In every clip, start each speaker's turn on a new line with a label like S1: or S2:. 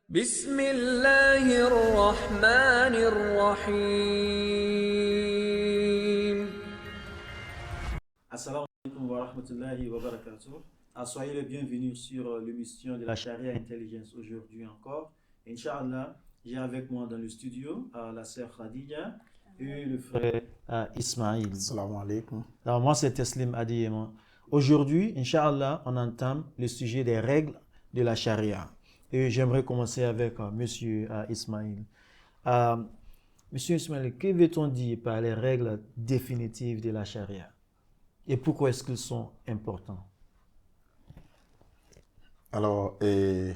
S1: بسم الله الرحمن الرحيم.
S2: Assalamu alaikum wa rahmatullahi wa barakatuh. Soyez les bienvenus sur l'émission de la Sharia Intelligence aujourd'hui encore. Inch'Allah, j'ai avec moi dans le studio la sœur Khadija et le frère Ismail.
S3: Assalamu alaikum.
S2: Alors moi c'est Teslim Adiyema. Aujourd'hui, Inch'Allah, on entame le sujet des règles de la Sharia. Et j'aimerais commencer avec Monsieur Ismail. Monsieur Ismail, que veut-on dire par les règles définitives de la Sharia? Et pourquoi est-ce qu'ils sont importants?
S3: Alors, c'est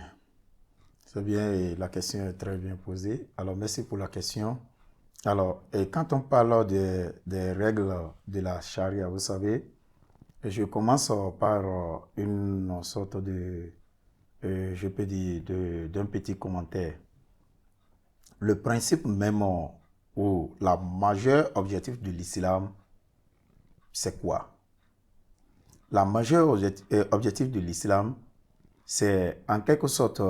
S3: bien, et la question est très bien posée. Alors, merci pour la question. Alors, quand on parle des règles de la charia, vous savez, je commence par une sorte de, je peux dire, d'un petit commentaire. Le principe même ou la majeure objectif de l'islam, c'est quoi? La majeure objectif de l'islam, c'est en quelque sorte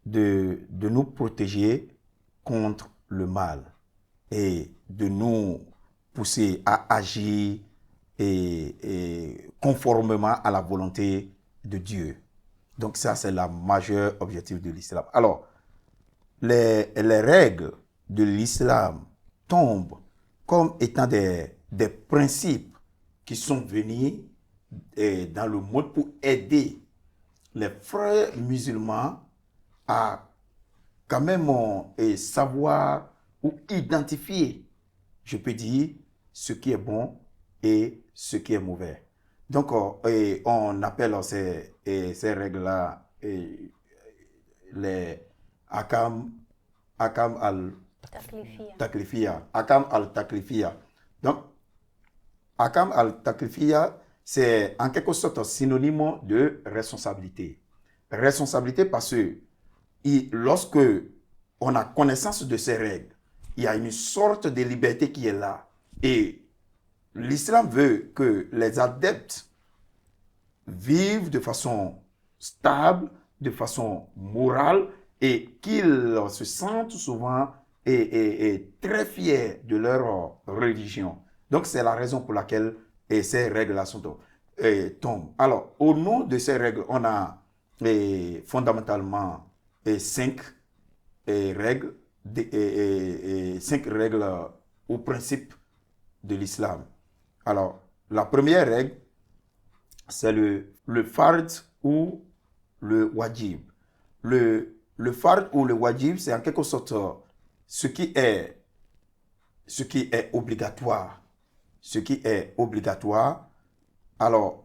S3: de nous protéger contre le mal et de nous pousser à agir et conformément à la volonté de Dieu. Donc ça, c'est la majeure objectif de l'islam. Alors, les règles de l'islam tombent comme étant des principes qui sont venus dans le monde pour aider les frères musulmans à quand même savoir ou identifier, je peux dire, ce qui est bon et ce qui est mauvais. Donc, on appelle ces règles-là les Akam al-Taklifiya. Akam al-Taklifiya. Donc, Akam al-Taklifiya, c'est en quelque sorte synonyme de responsabilité. Responsabilité parce que lorsque on a connaissance de ces règles, il y a une sorte de liberté qui est là. Et l'islam veut que les adeptes vivent de façon stable, de façon morale, et qu'ils se sentent souvent très fiers de leur religion. Donc c'est la raison pour laquelle ces règles-là tombent. Alors, au nom de ces règles, on a fondamentalement 5 règles, 5 règles ou principes de l'islam. Alors, la première règle, c'est le fard ou le wajib. Le fard ou le wajib, c'est en quelque sorte ce qui est obligatoire. Ce qui est obligatoire. Alors,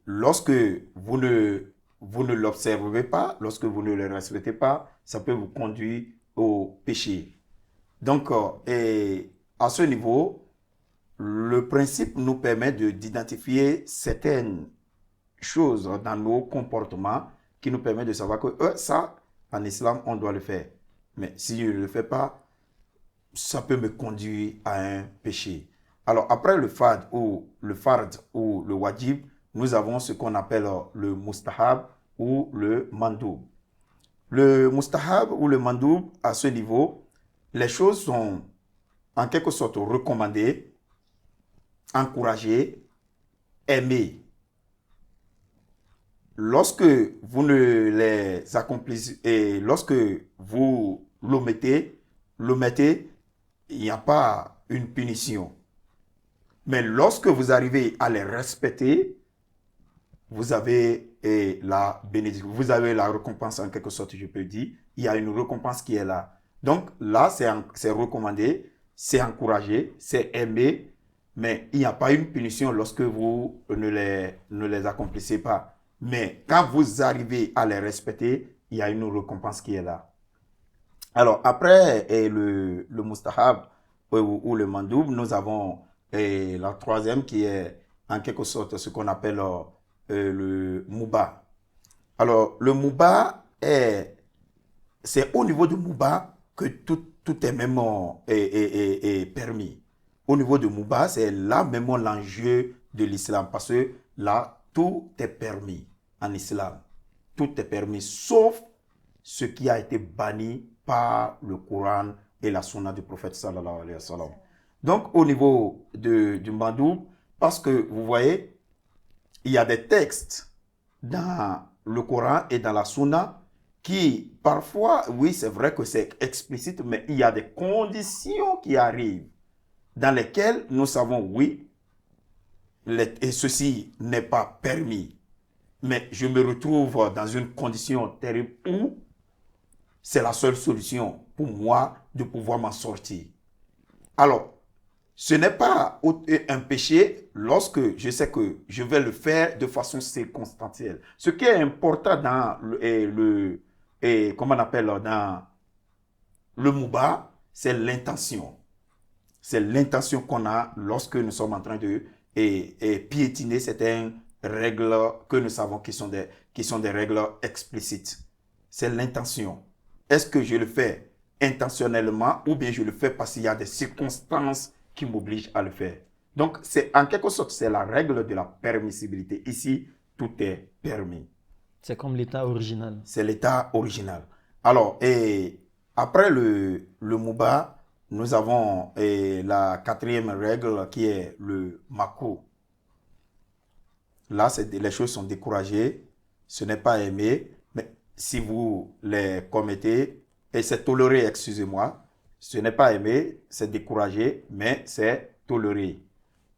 S3: lorsque vous ne l'observez pas, lorsque vous ne le respectez pas, ça peut vous conduire au péché. Donc, à ce niveau, le principe nous permet d'identifier certaines choses dans nos comportements qui nous permettent de savoir que ça, en islam, on doit le faire. Mais si je ne le fais pas, ça peut me conduire à un péché. Alors, après le fard ou le wajib, nous avons ce qu'on appelle le mustahab ou le mandoub. Le mustahab ou le mandoub, à ce niveau, les choses sont en quelque sorte recommandées, encouragées, aimées. Lorsque vous ne les accomplissez et lorsque vous l'omettez, il n'y a pas une punition. Mais lorsque vous arrivez à les respecter, vous avez la bénédiction, vous avez la récompense en quelque sorte, je peux dire. Il y a une récompense qui est là. Donc là, c'est recommandé, c'est encouragé, c'est aimé, mais il n'y a pas une punition lorsque vous ne les accomplissez pas. Mais quand vous arrivez à les respecter, il y a une récompense qui est là. Alors après le mustahab ou le mandoub, nous avons la troisième qui est en quelque sorte ce qu'on appelle le mouba. Alors le mouba, c'est au niveau du mouba que tout est même permis. Au niveau du mouba, c'est là même l'enjeu de l'islam parce que là, tout est permis en islam. Tout est permis sauf ce qui a été banni par le Coran et la Sunna du prophète sallallahu alayhi wa sallam. Donc, au niveau du mandoub, parce que vous voyez, il y a des textes dans le Coran et dans la Sunna qui, parfois, oui, c'est vrai que c'est explicite, mais il y a des conditions qui arrivent dans lesquelles nous savons, oui, et ceci n'est pas permis, mais je me retrouve dans une condition terrible où c'est la seule solution pour moi de pouvoir m'en sortir. Alors, ce n'est pas un péché lorsque je sais que je vais le faire de façon circonstancielle. Ce qui est important dans comment on appelle, dans le mouba, c'est l'intention. C'est l'intention qu'on a lorsque nous sommes en train de piétiner certaines règles que nous savons qui sont des règles explicites. C'est l'intention. Est-ce que je le fais intentionnellement ou bien je le fais parce qu'il y a des circonstances qui m'obligent à le faire? Donc, c'est en quelque sorte, c'est la règle de la permissibilité. Ici, tout est permis.
S2: C'est comme l'état original.
S3: C'est l'état original. Alors, et après le mouba, nous avons la quatrième règle qui est le makruh. Là, les choses sont découragées, ce n'est pas aimé, mais si vous les commettez, et c'est toléré, excusez-moi, ce n'est pas aimé, c'est découragé, mais c'est toléré.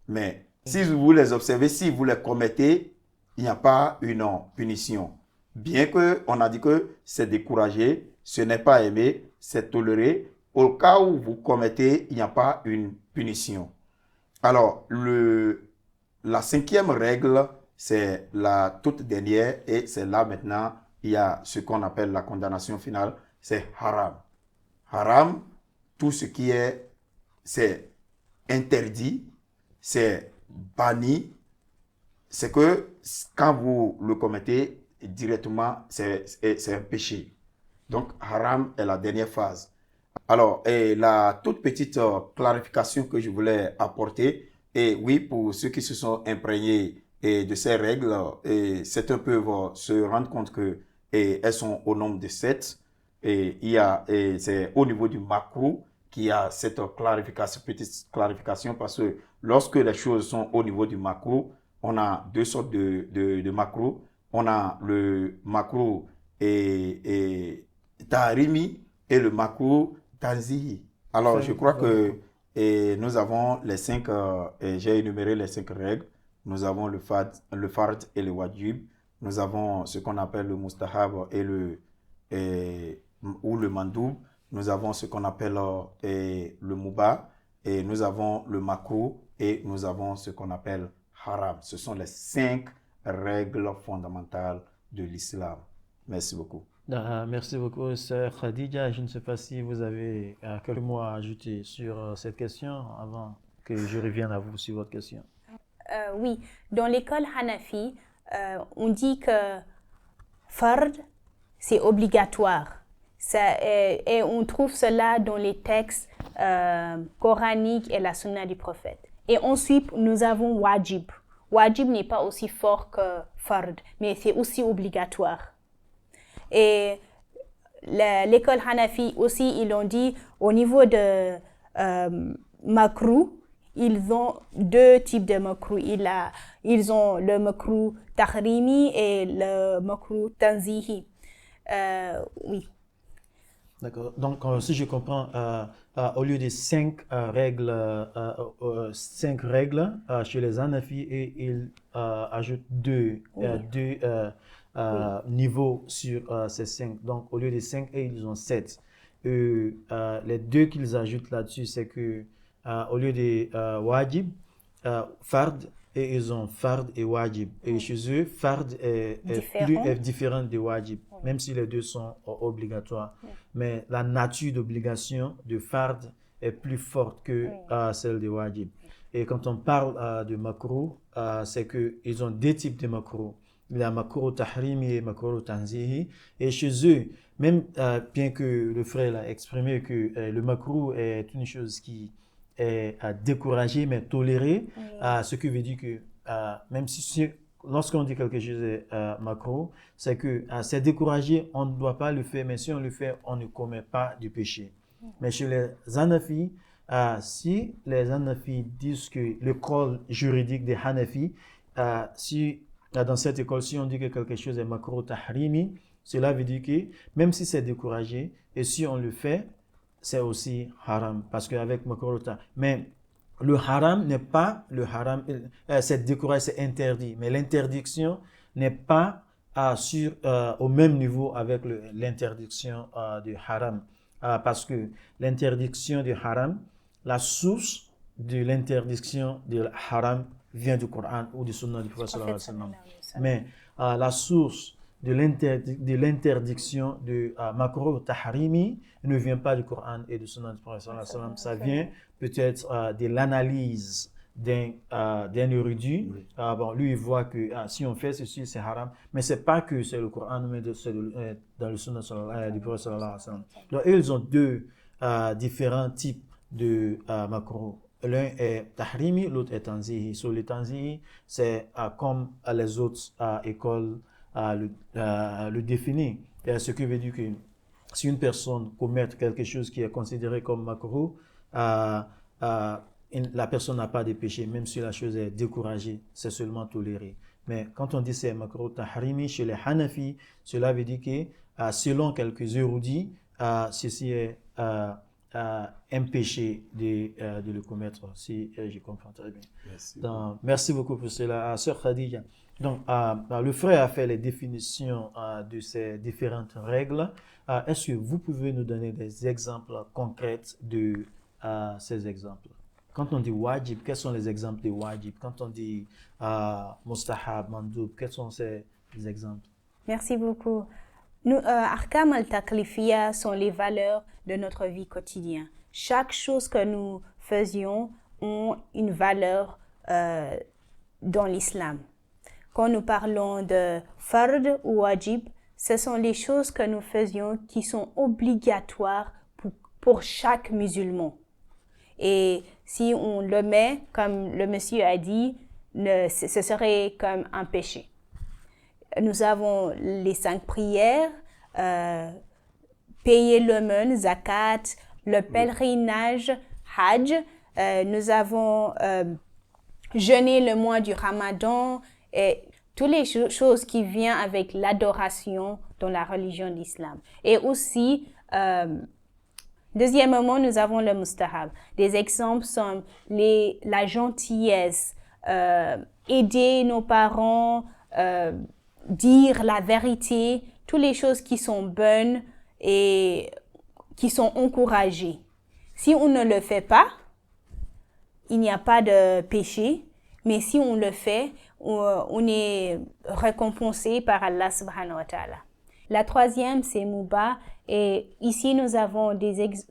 S3: Mais si vous les observez, si vous les commettez, il n'y a pas une punition. Bien qu'on a dit que c'est découragé, ce n'est pas aimé, c'est toléré. Au cas où vous commettez, il n'y a pas une punition. Alors, la cinquième règle, c'est la toute dernière et c'est là maintenant, il y a ce qu'on appelle la condamnation finale, c'est haram. Haram, tout ce qui c'est interdit, c'est banni, c'est que quand vous le commettez directement, c'est un péché. Donc, haram est la dernière phase. Alors, la toute petite clarification que je voulais apporter, et oui, pour ceux qui se sont imprégnés de ces règles, c'est un peu se rendre compte que elles sont au nombre de 7. C'est au niveau du makruh qu'il y a cette petite clarification, parce que lorsque les choses sont au niveau du makruh, on a deux sortes de makruh. On a le makruh tahrimi et le makruh tanzihi. Alors, je crois que nous avons les 5, j'ai énuméré les 5 règles. Nous avons le fard et le wajib. Nous avons ce qu'on appelle le mustahab ou le mandoub. Nous avons ce qu'on appelle le mubah. Et nous avons le makruh et nous avons ce qu'on appelle haram. Ce sont les 5 règles fondamentales de l'islam. Merci beaucoup.
S2: Merci beaucoup, Sœur Khadija. Je ne sais pas si vous avez quelques mots à ajouter sur cette question avant que je revienne à vous sur votre question.
S4: Oui, dans l'école Hanafi, on dit que fard, c'est obligatoire. Et on trouve cela dans les textes coraniques et la sunna du prophète. Et ensuite, nous avons wajib. Wajib n'est pas aussi fort que fard, mais c'est aussi obligatoire. Et l'école Hanafi aussi, ils ont dit au niveau de makruh, ils ont 2 types de makruh. Ils ont le makruh tahrimi et le makruh tanzihi. Oui.
S2: D'accord. Donc, si je comprends, au lieu des 5 règles, chez les Hanafi, ils ajoutent 2 niveaux sur ces 5. Donc, au lieu des 5, ils ont 7. Les 2 qu'ils ajoutent là-dessus, c'est que au lieu des wajib, fard, et ils ont fard et wajib. Et chez eux, fard est différent de wajib, même si les 2 sont obligatoires. Mais la nature d'obligation de fard est plus forte que celle de wajib. Et quand on parle de makruh, c'est qu'ils ont 2 types de makruh. Il y a makruh tahrimi et makruh tanzihi. Et chez eux, même bien que le frère l'a exprimé que le makruh est une chose qui est découragée mais tolérée, ce qui veut dire que même si lorsqu'on dit quelque chose est macro, c'est que c'est découragé, on ne doit pas le faire, mais si on le fait, on ne commet pas du péché. Mais chez les Hanafis, si les Hanafis disent que l'école juridique des Hanafis, si dans cette école, si on dit que quelque chose est makruh tahrimi, cela veut dire que même si c'est découragé, et si on le fait, c'est aussi haram, parce qu'avec makruh mais le haram n'est pas le haram, c'est découragé, c'est interdit, mais l'interdiction n'est pas au même niveau avec l'interdiction du haram, parce que l'interdiction du haram, la source de l'interdiction du haram vient du Coran ou du Sunna du Prophète sallallahu alayhi wa sallam. Mais la source de l'interdiction de makruh tahrimi ne vient pas du Coran et du Sunna du Prophète sallallahu alayhi wa sallam. Ça vient peut-être de l'analyse d'un érudit. Bon, lui, il voit que si on fait ceci, c'est haram. Mais ce n'est pas que c'est le Coran, mais c'est dans le Sunna du Prophète sallallahu alayhi wa sallam. Donc, ils ont deux différents types de makruh. L'un est tahrimi, l'autre est tanzihi. Sur le tanzihi, c'est comme les autres écoles le définissent. Ce qui veut dire que si une personne commet quelque chose qui est considéré comme makruh, la personne n'a pas de péché, même si la chose est découragée, c'est seulement toléré. Mais quand on dit c'est makruh tahrimi, chez les Hanafi, cela veut dire que selon quelques érudits, ceci est un péché de le commettre, si je comprends très bien. Merci beaucoup pour cela, Sœur Khadija. Donc, le frère a fait les définitions de ces différentes règles. Est-ce que vous pouvez nous donner des exemples concrets de ces exemples? Quand on dit wajib, quels sont les exemples de wajib? Quand on dit mustahab, mandoub, quels sont ces exemples?
S4: Merci beaucoup. Nous, Ahkam al-Taklifiyya sont les valeurs de notre vie quotidienne. Chaque chose que nous faisions ont une valeur dans l'islam. Quand nous parlons de fard ou wajib, ce sont les choses que nous faisions qui sont obligatoires pour chaque musulman. Et si on le met, comme le monsieur a dit, ce serait comme un péché. Nous avons les 5 prières, payer l'aumône, zakat, le pèlerinage, hajj. Nous avons jeûné le mois du Ramadan et toutes les choses qui viennent avec l'adoration dans la religion d'islam. Et aussi, deuxièmement, nous avons le mustahab. Des exemples sont la gentillesse, aider nos parents, dire la vérité, toutes les choses qui sont bonnes et qui sont encouragées. Si on ne le fait pas, il n'y a pas de péché, mais si on le fait, on est récompensé par Allah subhanahu wa ta'ala. La troisième, c'est Mubah, et ici nous avons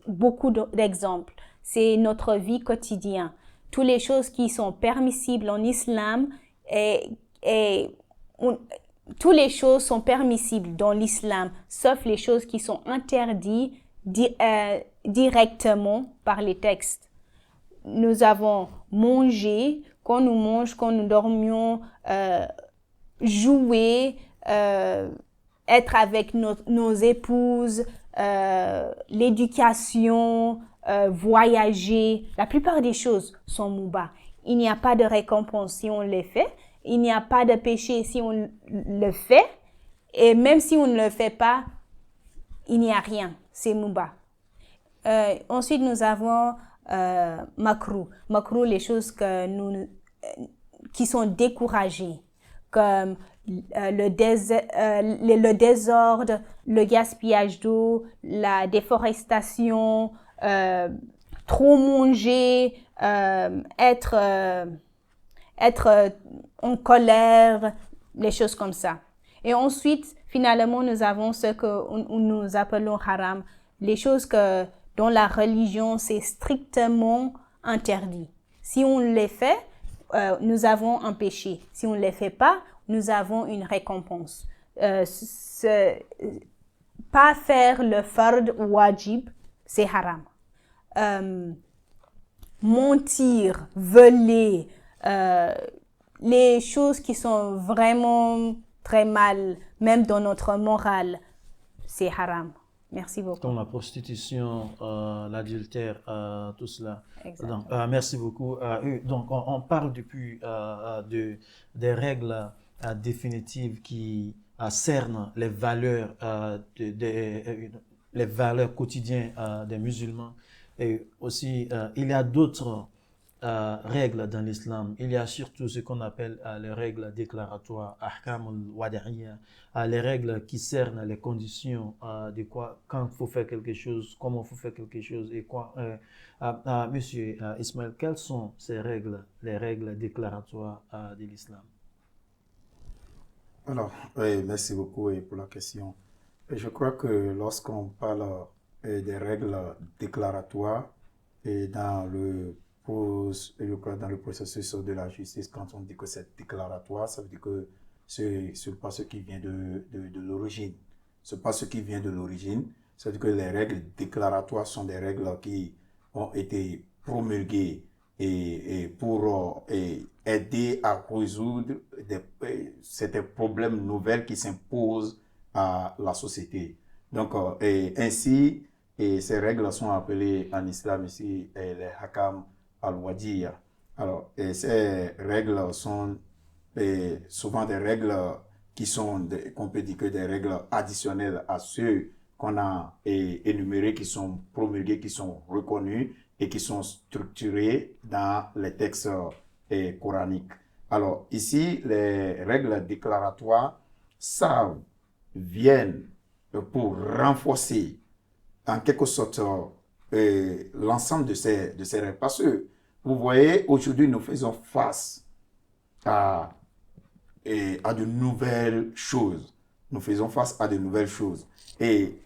S4: beaucoup d'exemples. C'est notre vie quotidienne. Toutes les choses qui sont permissibles en islam toutes les choses sont permissibles dans l'islam, sauf les choses qui sont interdites directement par les textes. Nous avons mangé, quand nous mangeons, quand nous dormions, jouer, être avec nos épouses, l'éducation, voyager. La plupart des choses sont mubah. Il n'y a pas de récompense si on les fait. Il n'y a pas de péché si on le fait. Et même si on ne le fait pas, il n'y a rien. C'est mubah. Ensuite, nous avons makruh. Makruh, les choses qui sont découragées, comme le désordre, le gaspillage d'eau, la déforestation, trop manger, être en colère, les choses comme ça. Et ensuite, finalement, nous avons ce que nous appelons haram, les choses que dans la religion, c'est strictement interdit. Si on les fait, nous avons un péché. Si on ne les fait pas, nous avons une récompense. Pas faire le fard ou wajib, c'est haram. Mentir, voler, les choses qui sont vraiment très mal, même dans notre morale, c'est haram. Merci beaucoup.
S2: Comme la prostitution, l'adultère, tout cela.
S4: Exactement.
S2: Donc, merci beaucoup. Donc, on parle depuis des règles définitives qui cernent les valeurs, les valeurs quotidiennes des musulmans. Et aussi, il y a d'autres règles dans l'islam. Il y a surtout ce qu'on appelle les règles déclaratoires, ahkam al-wada'iyya, les règles qui cernent les conditions de quoi, quand il faut faire quelque chose, comment il faut faire quelque chose et quoi. Monsieur Ismaël, quelles sont ces règles, les règles déclaratoires de l'islam?
S3: Alors, oui, merci beaucoup pour la question. Et je crois que lorsqu'on parle des règles déclaratoires et je crois dans le processus de la justice, quand on dit que c'est déclaratoire, ça veut dire que ce n'est pas ce qui vient de l'origine. Ce n'est pas ce qui vient de l'origine. Ça veut dire que les règles déclaratoires sont des règles qui ont été promulguées et pour aider à résoudre certains problèmes nouvelles qui s'imposent à la société. Donc, ainsi, ces règles sont appelées en islam ici les hakam al-wadiyya. Alors, ces règles sont souvent des règles qui sont, qu'on peut dire que des règles additionnelles à ceux qu'on a énumérés, qui sont promulgués, qui sont reconnus et qui sont structurés dans les textes coraniques. Alors, ici, les règles déclaratoires, ça viennent pour renforcer en quelque sorte l'ensemble de ces règles. Parce que, vous voyez, aujourd'hui, nous faisons face à de nouvelles choses. Nous faisons face à de nouvelles choses. Et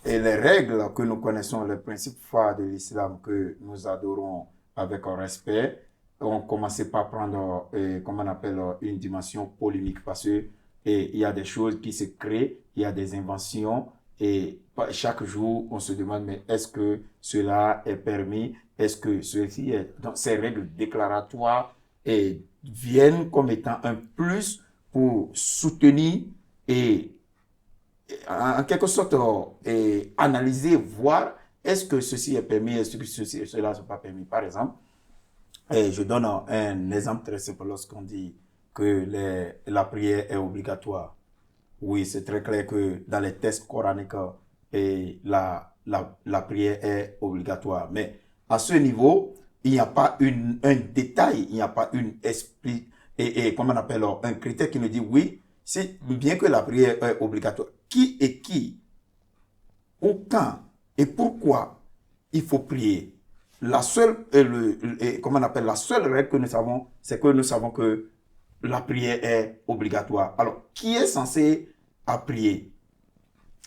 S3: les règles que nous connaissons, les principes phares de l'islam que nous adorons avec un respect, ont commencé par prendre, comme on appelle, une dimension polémique parce que il y a des choses qui se créent, il y a des inventions et chaque jour, on se demande, mais est-ce que cela est permis? Est-ce que ceci est... Donc, ces règles déclaratoires viennent comme étant un plus pour soutenir et en quelque sorte analyser, voir est-ce que ceci est permis, est-ce que cela n'est pas permis. Par exemple, je donne un exemple très simple lorsqu'on dit que la prière est obligatoire. Oui, c'est très clair que dans les textes coraniques, la prière est obligatoire. Mais à ce niveau, il n'y a pas un détail, il n'y a pas une esprit, comment on appelle, un critère qui nous dit oui, bien que la prière est obligatoire, qui, ou quand et pourquoi il faut prier. La seule, comment on appelle, la seule règle que nous savons, c'est que nous savons que la prière est obligatoire. Alors, qui est censé prier?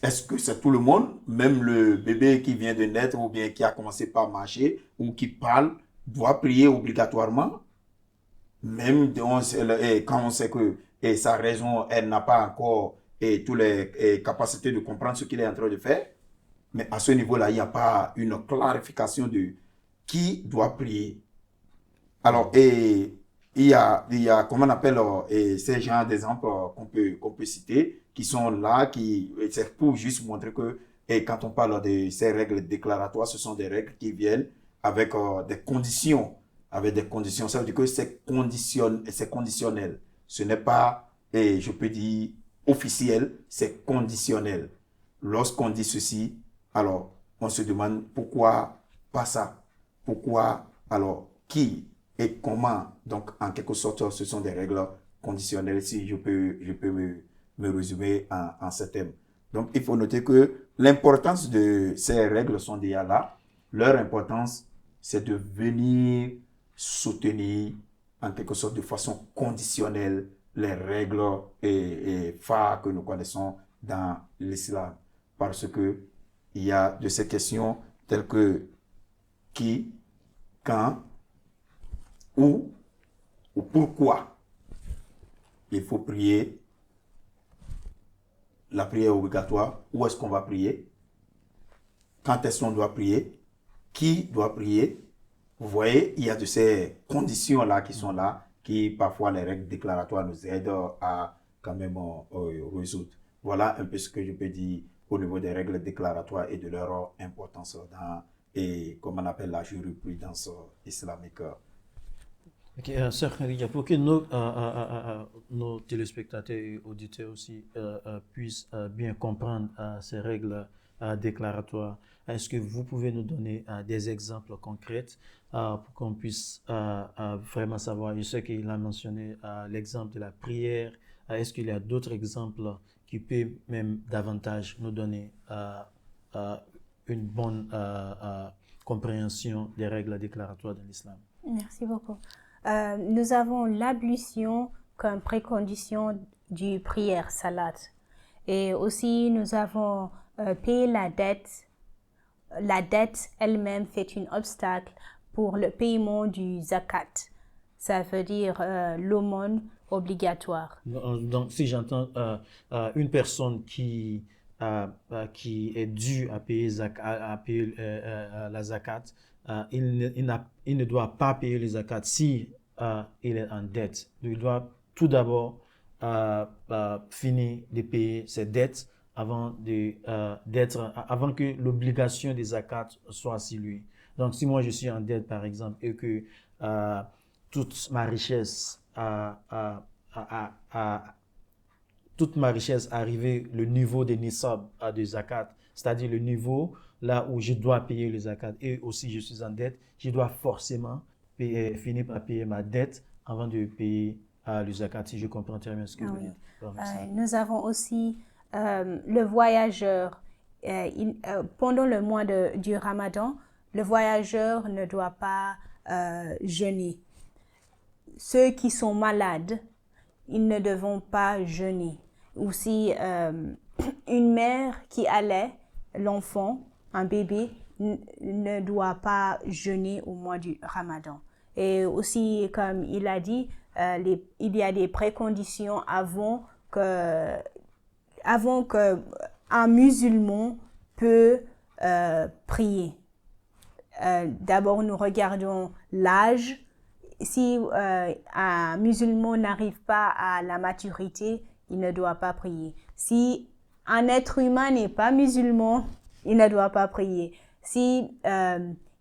S3: Est-ce que c'est tout le monde, même le bébé qui vient de naître ou bien qui a commencé par marcher ou qui parle, doit prier obligatoirement? Même quand on sait que sa raison, elle n'a pas encore toutes les capacités de comprendre ce qu'il est en train de faire. Mais à ce niveau-là, il n'y a pas une clarification de qui doit prier. Alors, il y a, comment on appelle, ces genres d'exemples qu'on peut citer, qui sont là, c'est pour juste montrer que quand on parle de ces règles déclaratoires, ce sont des règles qui viennent avec des conditions. Avec des conditions, ça veut dire que c'est conditionnel. Ce n'est pas, je peux dire, officiel, c'est conditionnel. Lorsqu'on dit ceci, alors on se demande pourquoi pas ça? Pourquoi, alors, qui et comment? Donc, en quelque sorte, ce sont des règles conditionnelles, si je peux me résumer en ces termes. Donc, il faut noter que l'importance de ces règles sont déjà là. Leur importance, c'est de venir soutenir, en quelque sorte, de façon conditionnelle, les règles et phares que nous connaissons dans l'islam. Parce que il y a de ces questions telles que qui, quand, où ou pourquoi il faut prier. La prière obligatoire, où est-ce qu'on va prier? Quand est-ce qu'on doit prier? Qui doit prier? Vous voyez, il y a de ces conditions-là qui sont là, qui parfois les règles déclaratoires nous aident à quand même résoudre. Voilà un peu ce que je peux dire au niveau des règles déclaratoires et de leur importance dans, et comme on appelle la jurisprudence islamique.
S2: Ok, sœur Khadija, pour que nos téléspectateurs et auditeurs aussi puissent bien comprendre ces règles déclaratoires, est-ce que vous pouvez nous donner des exemples concrets pour qu'on puisse vraiment savoir? Je sais qu'il a mentionné l'exemple de la prière. Est-ce qu'il y a d'autres exemples qui peuvent même davantage nous donner une bonne compréhension des règles déclaratoires de l'islam?
S4: Merci beaucoup. Nous avons l'ablution comme précondition du prière salat. Et aussi, nous avons payé la dette. La dette elle-même fait un obstacle pour le paiement du zakat. Ça veut dire l'aumône obligatoire.
S2: Donc, si j'entends une personne qui est due à payer, la zakat, il ne doit pas payer le zakat si il est en dette. Il doit tout d'abord finir de payer ses dettes avant que l'obligation des zakat soit sur lui. Donc, si moi je suis en dette, par exemple, et que toute ma richesse arrivée le niveau de nisab de zakat, c'est-à-dire le niveau là où je dois payer le zakat et aussi je suis en dette, je dois forcément finir par payer ma dette avant de payer le zakat, si je comprends très bien ce que vous dites.
S4: Nous avons aussi le voyageur. Pendant le mois du Ramadan, le voyageur ne doit pas jeûner. Ceux qui sont malades, ils ne devront pas jeûner. Aussi, une mère qui allait l'enfant, un bébé, ne doit pas jeûner au mois du Ramadan. Et aussi, comme il a dit, il y a des préconditions avant qu'un musulman peut prier. D'abord, nous regardons l'âge. Si un musulman n'arrive pas à la maturité, il ne doit pas prier. Si un être humain n'est pas musulman, il ne doit pas prier. Si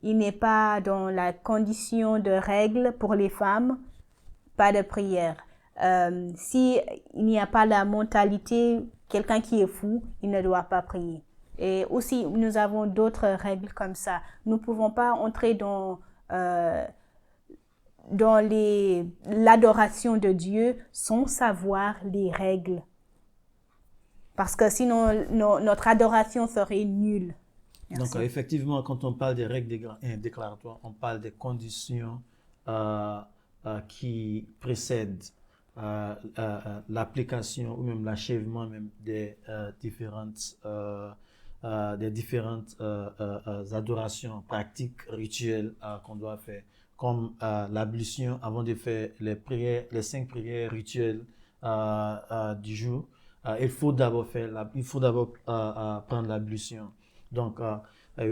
S4: il n'est pas dans la condition de règle pour les femmes, pas de prière. Si il n'y a pas la mentalité, quelqu'un qui est fou, il ne doit pas prier. Et aussi, nous avons d'autres règles comme ça. Nous ne pouvons pas entrer dans l'adoration de Dieu sans savoir les règles. Parce que sinon, notre adoration serait nulle. Merci.
S2: Donc, effectivement, quand on parle des règles déclaratoires, on parle des conditions qui précèdent l'application ou même l'achèvement même des différentes adorations pratiques, rituelles qu'on doit faire, comme l'ablution avant de faire les 5 prières rituelles du jour. Il faut d'abord prendre l'ablution. Donc,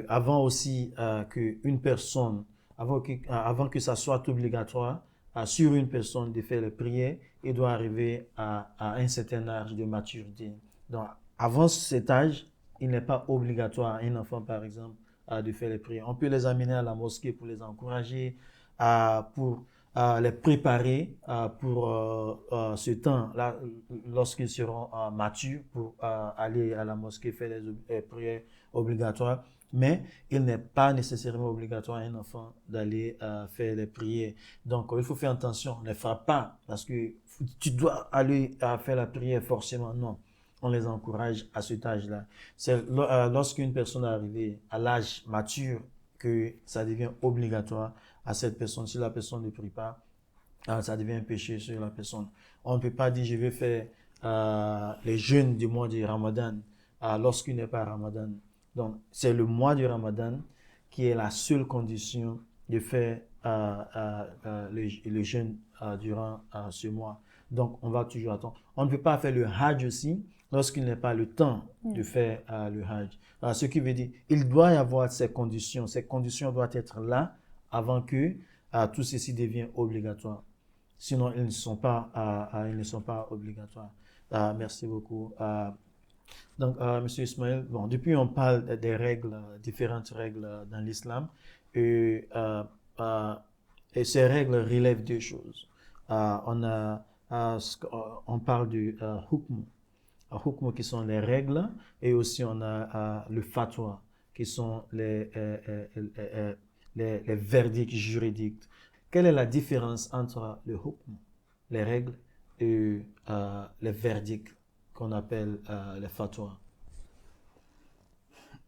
S2: avant aussi qu'une personne, avant que ça soit obligatoire sur une personne de faire les prières, il doit arriver à un certain âge de maturité. Donc, avant cet âge, il n'est pas obligatoire à un enfant, par exemple, de faire les prières. On peut les amener à la mosquée pour les encourager, pour les préparer pour ce temps-là, lorsqu'ils seront matures pour aller à la mosquée faire les prières obligatoires. Mais il n'est pas nécessairement obligatoire à un enfant d'aller faire les prières. Donc, il faut faire attention. On ne les fera pas parce que tu dois aller faire la prière forcément. Non, on les encourage à cet âge-là. C'est lorsqu'une personne est arrivée à l'âge mature que ça devient obligatoire à cette personne. Si la personne ne prie pas, ça devient un péché sur la personne. On ne peut pas dire je vais faire les jeûnes du mois du Ramadan lorsqu'il n'est pas Ramadan. Donc, c'est le mois du Ramadan qui est la seule condition de faire le jeûne durant ce mois. Donc, on va toujours attendre. On ne peut pas faire le Hajj aussi lorsqu'il n'est pas le temps de faire le Hajj. Ce qui veut dire il doit y avoir ces conditions. Ces conditions doivent être là avant que tout ceci devienne obligatoire. Sinon, ils ne sont pas obligatoires. Merci beaucoup. Donc, Monsieur Ismaël, bon, depuis on parle des règles, différentes règles dans l'islam, et, euh, euh, et ces règles relèvent deux choses. On parle du hukm qui sont les règles, et aussi on a le fatwa qui sont les verdicts juridiques. Quelle est la différence entre le hukm, les règles, et les verdicts qu'on appelle les fatwas?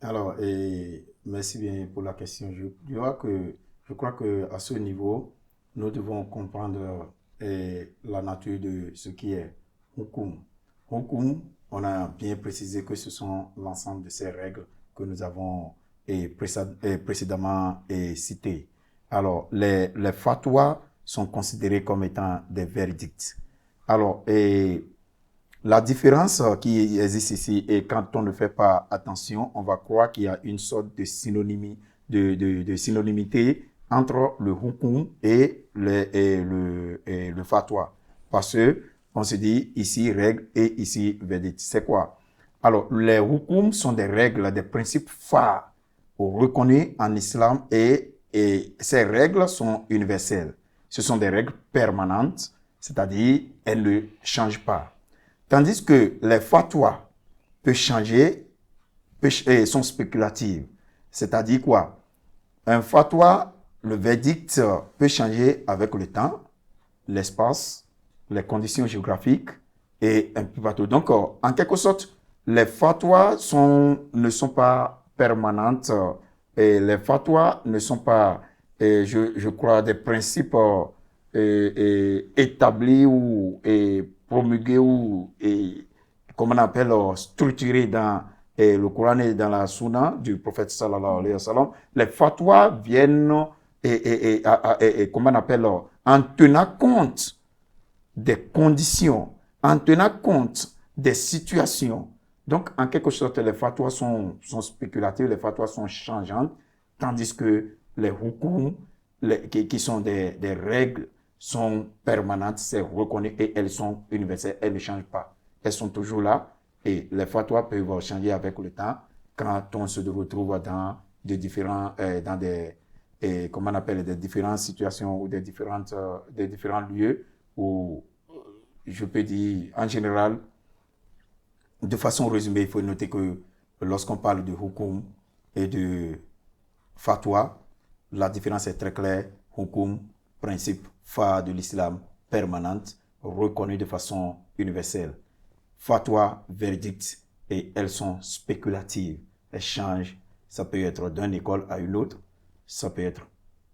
S3: Alors, et merci bien pour la question. Je crois que à ce niveau, nous devons comprendre la nature de ce qui est hukum. Hukum, on a bien précisé que ce sont l'ensemble de ces règles que nous avons précédemment citées. Alors, les fatwas sont considérés comme étant des verdicts. Alors, la différence qui existe ici, et quand on ne fait pas attention, on va croire qu'il y a une sorte de synonymité entre le hukum et le fatwa. Parce que on se dit ici règle et ici verdict. C'est quoi? Alors, les hukums sont des règles, des principes phares reconnus en islam, et ces règles sont universelles. Ce sont des règles permanentes, c'est-à-dire elles ne changent pas. Tandis que les fatwas peuvent changer, sont spéculatives. C'est-à-dire quoi? Un fatwa, le verdict peut changer avec le temps, l'espace, les conditions géographiques et un peu partout. Donc, en quelque sorte, les fatwas ne sont pas permanentes, et les fatwas ne sont pas, je crois, des principes établis ou promulgués ou, comme on appelle, structurés dans le Coran et dans la Sunna du prophète sallallahu alayhi wa sallam. Les fatwas viennent, comme on appelle, en tenant compte des conditions, en tenant compte des situations. Donc, en quelque sorte, les fatwas sont spéculatifs, les fatwas sont changeantes, tandis que les hukums, qui sont des règles, sont permanentes, c'est reconnu, et elles sont universelles, elles ne changent pas. Elles sont toujours là, et les fatwas peuvent changer avec le temps quand on se retrouve dans comment on appelle, des différentes situations ou des différents lieux où, je peux dire, en général, de façon résumée, il faut noter que lorsqu'on parle de hukum et de fatwa, la différence est très claire. Hukum, principe phare de l'islam, permanente, reconnu de façon universelle. Fatwa, verdict, et elles sont spéculatives. Elles changent. Ça peut être d'une école à une autre, ça peut être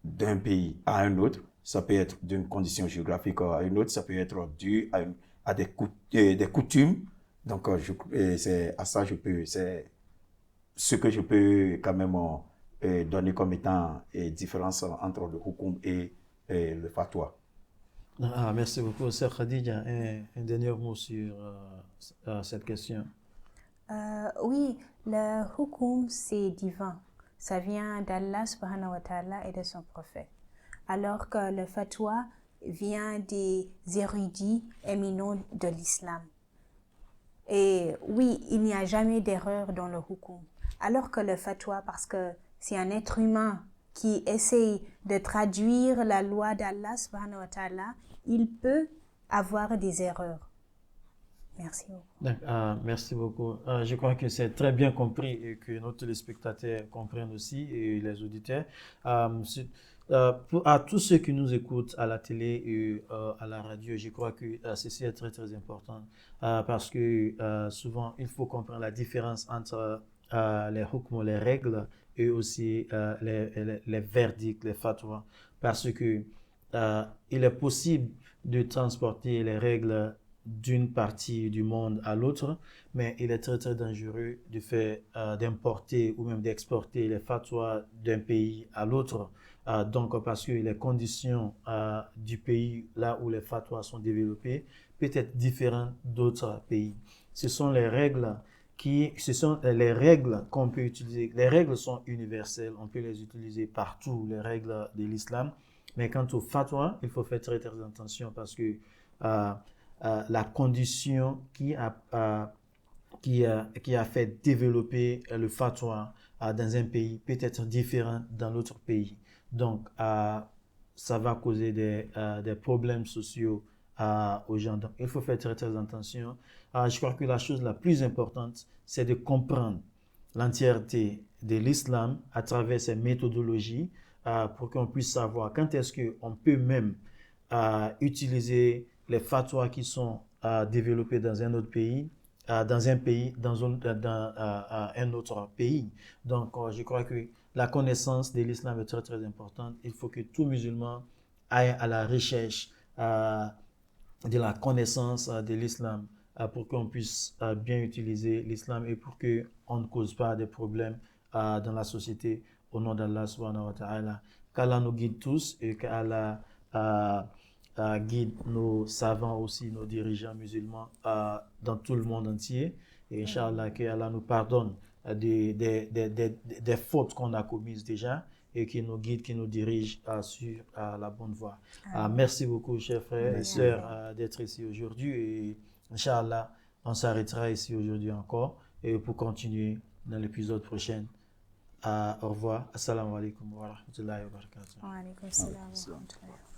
S3: d'un pays à un autre, ça peut être d'une condition géographique à une autre, ça peut être dû à des coutumes. Donc, c'est à ça c'est ce que je peux quand même donner comme étant différence entre le hukum et le fatwa.
S2: Merci beaucoup, Sir Khadija. Un dernier mot sur cette question.
S4: Oui, le hukum, c'est divin. Ça vient d'Allah subhanahu wa ta'ala et de son prophète. Alors que le fatwa vient des érudits éminents de l'islam. Et oui, il n'y a jamais d'erreur dans le hukum. Alors que le fatwa, parce que c'est un être humain qui essaye de traduire la loi d'Allah subhanahu wa ta'ala, il peut avoir des erreurs. Merci beaucoup.
S2: Merci beaucoup. Je crois que c'est très bien compris et que nos téléspectateurs comprennent aussi, et les auditeurs. À tous ceux qui nous écoutent à la télé et à la radio, je crois que ceci est très très important parce que souvent il faut comprendre la différence entre les hukms, les règles, et aussi les verdicts, les fatwas, parce que il est possible de transporter les règles d'une partie du monde à l'autre, mais il est très très dangereux de faire d'importer ou même d'exporter les fatwas d'un pays à l'autre. Donc, parce que les conditions du pays là où les fatwas sont développées peut être différentes d'autres pays. Ce sont les règles qu'on peut utiliser. Les règles sont universelles, on peut les utiliser partout, les règles de l'islam. Mais quant au fatwa, il faut faire très très attention parce que la condition qui a fait développer le fatwa dans un pays peut être différente dans l'autre pays. Donc, ça va causer des problèmes sociaux aux gens. Donc, il faut faire très très attention. Je crois que la chose la plus importante, c'est de comprendre l'entièreté de l'islam à travers ses méthodologies pour qu'on puisse savoir quand est-ce qu'on peut même utiliser les fatwas qui sont développés dans un autre pays, dans un autre pays. Donc, je crois que la connaissance de l'islam est très très importante. Il faut que tout musulman aille à la recherche de la connaissance de l'islam pour qu'on puisse bien utiliser l'islam et pour qu'on ne cause pas de problèmes dans la société au nom d'Allah subhanahu wa ta'ala. Qu'Allah nous guide tous et qu'Allah guide nos savants aussi, nos dirigeants musulmans dans tout le monde entier. Et Inch'Allah, qu'Allah nous pardonne des fautes qu'on a commises déjà et qui nous guide, qui nous dirige sur la bonne voie. Merci beaucoup, chers frères et sœurs, d'être ici aujourd'hui. Et Inch'Allah, on s'arrêtera ici aujourd'hui encore et pour continuer dans l'épisode prochain. Au revoir. Assalamu alaikum wa rahmatullahi wa barakatuh.
S4: Wa alaikum salam wa rahmatullahi.